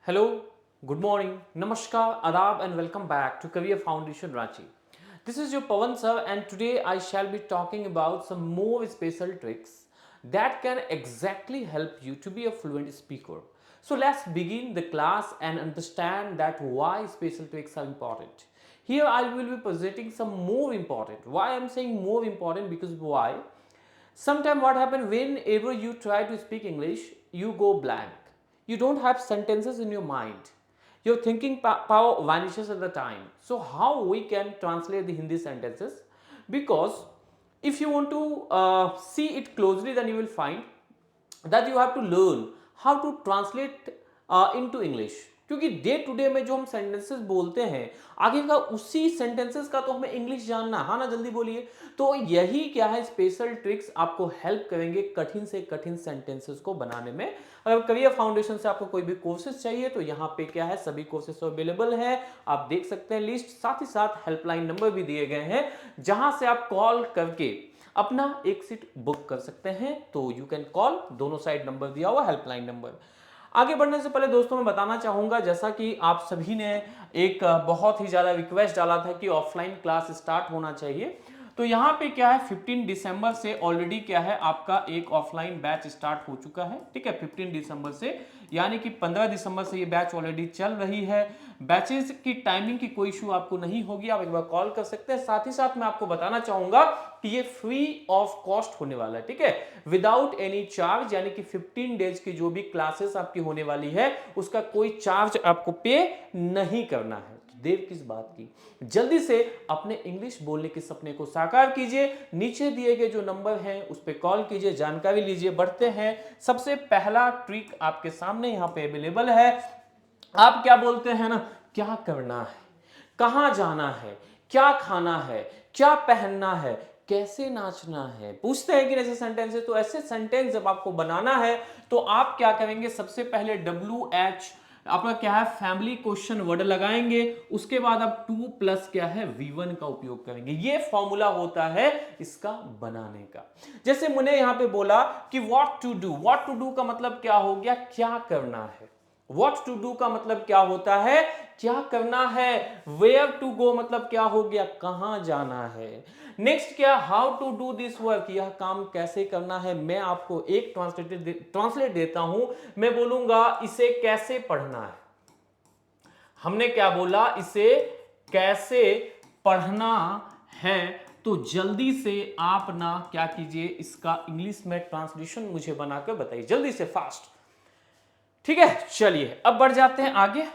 Hello, good morning, Namaskar, Adab, and welcome back to Career Foundation Ranchi. This is your Pawan sir, and today I shall be talking about some more special tricks that can exactly help you to be a fluent speaker. So let's begin the class and understand that why special tricks are important. Here I will be presenting some more important. Why I'm saying more important because why? Sometimes what happens whenever you try to speak English, you go blank. You don't have sentences in your mind. Your thinking power vanishes at the time. So how we can translate the Hindi sentences? Because if you want to see it closely, then you will find that you have to learn how to translate into English. क्योंकि day to day में जो हम sentences बोलते हैं आगे का उसी sentences का तो हमें इंग्लिश जानना है ना, जल्दी बोलिए. तो यही क्या है, स्पेशल ट्रिक्स आपको हेल्प करेंगे कठिन से कठिन सेंटेंसेस को बनाने में. अगर करियर फाउंडेशन से आपको कोई भी कोर्सेज चाहिए तो यहाँ पे क्या है, सभी कोर्सेज अवेलेबल है, आप देख सकते हैं लिस्ट. साथ ही साथ हेल्पलाइन नंबर भी दिए गए हैं जहां से आप कॉल करके अपना एक सीट बुक कर सकते हैं. तो यू कैन कॉल, दोनों साइड नंबर दिया हुआ, हेल्पलाइन नंबर. आगे बढ़ने से पहले दोस्तों मैं बताना चाहूंगा, जैसा कि आप सभी ने एक बहुत ही ज्यादा रिक्वेस्ट डाला था कि ऑफलाइन क्लास स्टार्ट होना चाहिए, तो यहाँ पे क्या है 15 दिसंबर से ऑलरेडी क्या है आपका एक ऑफलाइन बैच स्टार्ट हो चुका है. ठीक है, 15 दिसंबर से, यानी कि 15 दिसंबर से ये बैच ऑलरेडी चल रही है. बैचेस की टाइमिंग की कोई इशू आपको नहीं होगी, आप एक बार कॉल कर सकते हैं. साथ ही साथ मैं आपको बताना चाहूंगा कि ये फ्री ऑफ कॉस्ट होने वाला है. ठीक है, विदाउट एनी चार्ज, यानी कि 15 डेज की जो भी क्लासेस आपकी होने वाली है उसका कोई चार्ज आपको पे नहीं करना है. देर किस बात की, जल्दी से अपने इंग्लिश बोलने के सपने को साकार कीजिए. नीचे दिए गए जो नंबर हैं उस पर कॉल कीजिए, जानकारी लीजिए. बढ़ते हैं, सबसे पहला ट्रिक आपके सामने यहाँ पे अवेलेबल है. आप क्या बोलते हैं ना, क्या करना है, कहां जाना है, क्या खाना है, क्या पहनना है, कैसे नाचना है, पूछते हैं कि ऐसे सेंटेंस है. तो ऐसे सेंटेंस जब आपको बनाना है तो आप क्या करेंगे, सबसे पहले WH आपका क्या है फैमिली क्वेश्चन वर्ड लगाएंगे. उसके बाद आप 2 प्लस क्या है V1 का उपयोग करेंगे. ये फॉर्मूला होता है इसका बनाने का. जैसे मैंने यहां पे बोला कि what to do, what to do का मतलब क्या हो गया, क्या करना है. व्हाट टू डू का मतलब क्या होता है, क्या करना है. वेयर टू गो मतलब क्या हो गया, कहां जाना है. नेक्स्ट क्या, how to do this work, यह काम कैसे करना है. मैं आपको एक ट्रांसलेट देता हूं, मैं बोलूंगा इसे कैसे पढ़ना है. हमने क्या बोला, इसे कैसे पढ़ना है. तो जल्दी से आप ना क्या कीजिए, इसका इंग्लिश में ट्रांसलेशन मुझे बनाकर बताइए, जल्दी से, फास्ट. ठीक है, चलिए अब बढ़ जाते हैं आगे.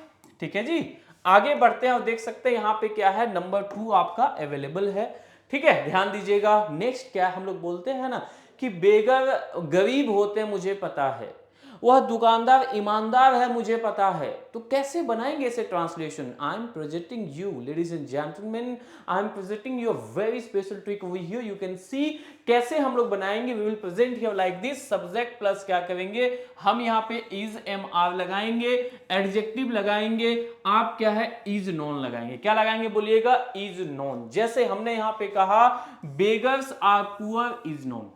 ठीक है जी, आगे बढ़ते हैं और देख सकते हैं यहां पे क्या है, नंबर 2 आपका अवेलेबल है. ठीक है, ध्यान दीजिएगा. नेक्स्ट क्या है, हम लोग बोलते हैं ना कि बेगर गरीब होते हैं मुझे पता है, वह दुकानदार ईमानदार है मुझे पता है. तो कैसे बनाएंगे इसे translation. I am presenting you ladies and gentleman, I am presenting you a very special trick over here. You can see कैसे हम लोग बनाएंगे. We will present here like this. Subject plus क्या करेंगे, हम यहाँ पे इज MR लगाएंगे, एडजेक्टिव लगाएंगे, आप क्या है इज नॉन लगाएंगे. क्या लगाएंगे बोलिएगा, इज नॉन. जैसे हमने यहाँ पे कहा beggars are poor is known,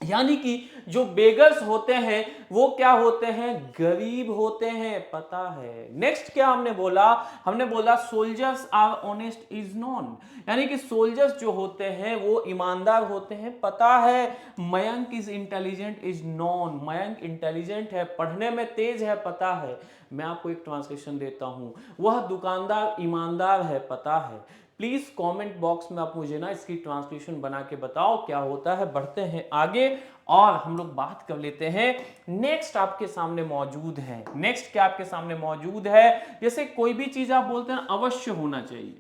यानी कि जो बेगर्स होते हैं वो क्या होते हैं, गरीब होते हैं, पता है. नेक्स्ट क्या हमने बोला, हमने बोला soldiers are honest is known, यानी कि सोल्जर्स जो होते हैं वो ईमानदार होते हैं, पता है. Mayank is intelligent is non, Mayank intelligent है, पढ़ने में तेज है, पता है. मैं आपको एक ट्रांसलेशन देता हूं, वह दुकानदार ईमानदार है, पता है. प्लीज कमेंट बॉक्स में आप मुझे ना इसकी ट्रांसलेशन बना के बताओ क्या होता है. बढ़ते हैं आगे और हम लोग बात कर लेते हैं. नेक्स्ट आपके सामने मौजूद है, नेक्स्ट क्या आपके सामने मौजूद है, जैसे कोई भी चीज आप बोलते हैं अवश्य होना चाहिए.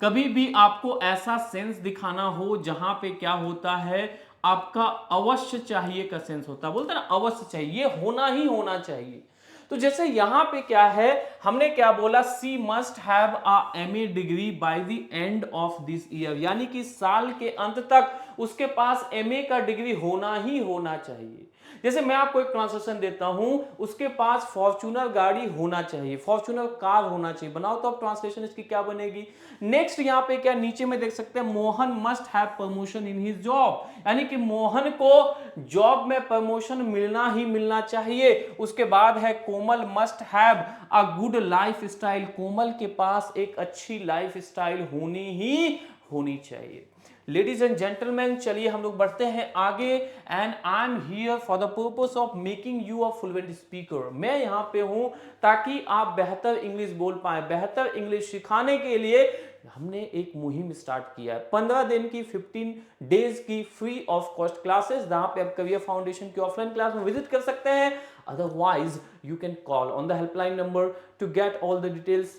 कभी भी आपको ऐसा सेंस दिखाना हो जहां पे क्या होता है, आपका अवश्य चाहिए का सेंस होता है. बोलते हैं ना अवश्य चाहिए, होना ही होना चाहिए. तो जैसे यहां पे क्या है, हमने क्या बोला, she must have a MA degree by the end of this year, यानी कि साल के अंत तक उसके पास एमए का डिग्री होना ही होना चाहिए। जैसे मैं आपको एक ट्रांसलेशन देता हूं, उसके पास फॉर्च्यूनर गाड़ी होना चाहिए, फॉर्च्यूनर कार होना चाहिए। बनाओ तो अब ट्रांसलेशन इसकी क्या बनेगी। नेक्स्ट यहां पे क्या नीचे में देख सकते हैं, Mohan must have promotion in his job, यानी कि मोहन को जॉब में प्रमोशन मिलना ही मिलना चाहिए। उसके बाद है Komal must have a good life style, Komal के पास एक अच्छी लाइफ स्टाइल होनी ही होनी चाहिए। लेडीज एंड जेंटलमैन, चलिए हम लोग बढ़ते हैं आगे। And I am here for the purpose of making you a fluent speaker, मैं यहाँ पे हूं ताकि आप बेहतर इंग्लिश बोल पाए। बेहतर इंग्लिश सिखाने के लिए हमने एक मुहिम स्टार्ट किया है, 15 दिन की 15 डेज की फ्री ऑफ कॉस्ट क्लासेस, जहां पे आप करियर फाउंडेशन की ऑफलाइन क्लास में विजिट कर सकते हैं। Otherwise you can call on the helpline number to get all the details.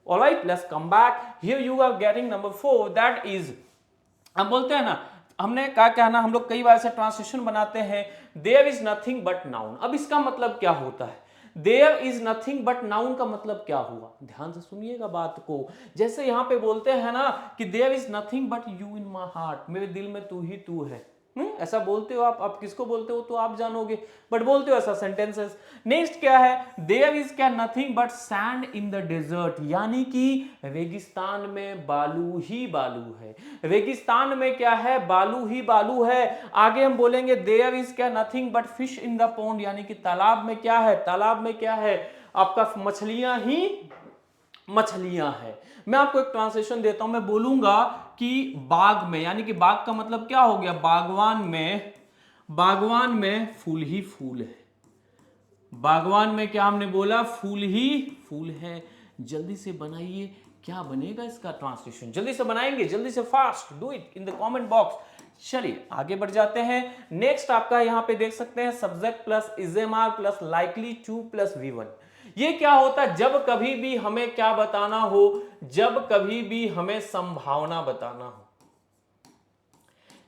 Alright, let's come back. Here you are getting number 4, that is, हम बोलते हैं ना, हमने क्या ना, हम लोग कई बार से ट्रांसलेशन बनाते हैं, there is nothing but noun. अब इसका मतलब क्या होता है, there is nothing but noun का मतलब क्या हुआ, ध्यान से सुनिएगा बात को। जैसे यहां पे बोलते हैं ना कि there is nothing but you in my heart, मेरे दिल में तू ही तू है। ऐसा बोलते हो आप किसको बोलते हो तो आप जानोगे, बट बोलते हो ऐसा सेंटेंसेस। नेक्स्ट क्या है, देयर इज क्या, nothing but sand in the desert, यानी कि रेगिस्तान में बालू ही बालू है। रेगिस्तान में क्या है, बालू ही बालू है। आगे हम बोलेंगे देयर इज क्या, nothing but fish in the pond, यानी कि तालाब में क्या है, तालाब में क्या है, आपका मछलियां ही मछलियां हैं। मैं आपको एक ट्रांसलेशन देता हूं, मैं बोलूंगा कि बाग में, यानी कि बाग का मतलब क्या हो गया, बागवान में फूल ही फूल है। बागवान में क्या हमने बोला, फूल ही फूल है। जल्दी से बनाइए, क्या बनेगा इसका ट्रांसलेशन, जल्दी से बनाएंगे, जल्दी से, fast do it in the comment box. चलिए आगे बढ़ जाते हैं। नेक्स्ट आपका यहां पे देख सकते हैं, subject plus is am are plus likely to plus V1। ये क्या होता है, जब कभी भी हमें क्या बताना हो, जब कभी भी हमें संभावना बताना हो,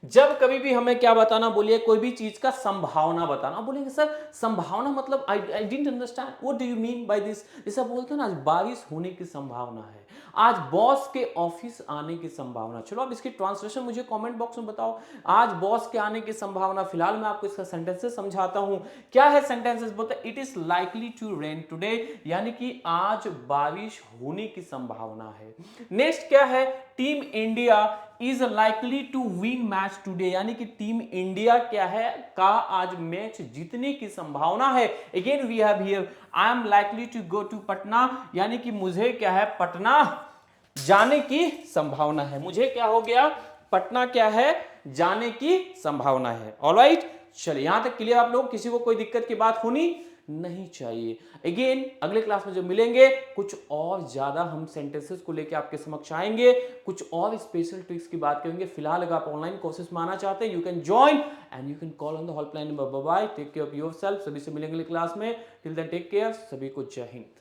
जब कभी भी हमें क्या बताना, बोलिए कोई भी चीज का संभावना बताना। बोलेंगे सर संभावना मतलब I didn't understand, what do you mean by this. जैसा बोलते हैं ना, आज बारिश होने की संभावना है, आज बॉस के ऑफिस आने की संभावना। चलो अब इसकी ट्रांसलेशन मुझे कमेंट बॉक्स में बताओ, आज बॉस के आने की संभावना। फिलहाल मैं आपको इसका सेंटेंसेस समझाता हूं। क्या है सेंटेंसेस, बोलते हैं it is likely to rain today, यानी कि आज बारिश होने की संभावना है। नेक्स्ट क्या है, team India is likely to win match today, यानी कि टीम इंडिया क्या है का आज मैच जीतने की संभावना है। Again we have here, I am likely to go to Patna, यानी कि मुझे क्या है, पटना जाने की संभावना है। मुझे क्या हो गया, पटना क्या है, जाने की संभावना है। ऑलराइट, चलिए यहां तक क्लियर आप लोग, किसी को कोई दिक्कत की बात होनी नहीं चाहिए। अगेन अगले क्लास में जब मिलेंगे, कुछ और ज्यादा हम सेंटेंसेस को लेकर आपके समक्ष आएंगे, कुछ और स्पेशल ट्रिक्स की बात करेंगे। फिलहाल अगर आप ऑनलाइन कोर्सेस में आना चाहते हैं, you can join and you can call on the helpline number. Bye bye, take care of yourself. सभी से मिलेंगे क्लास में, टिल देन टेक केयर, सभी को जय हिंद।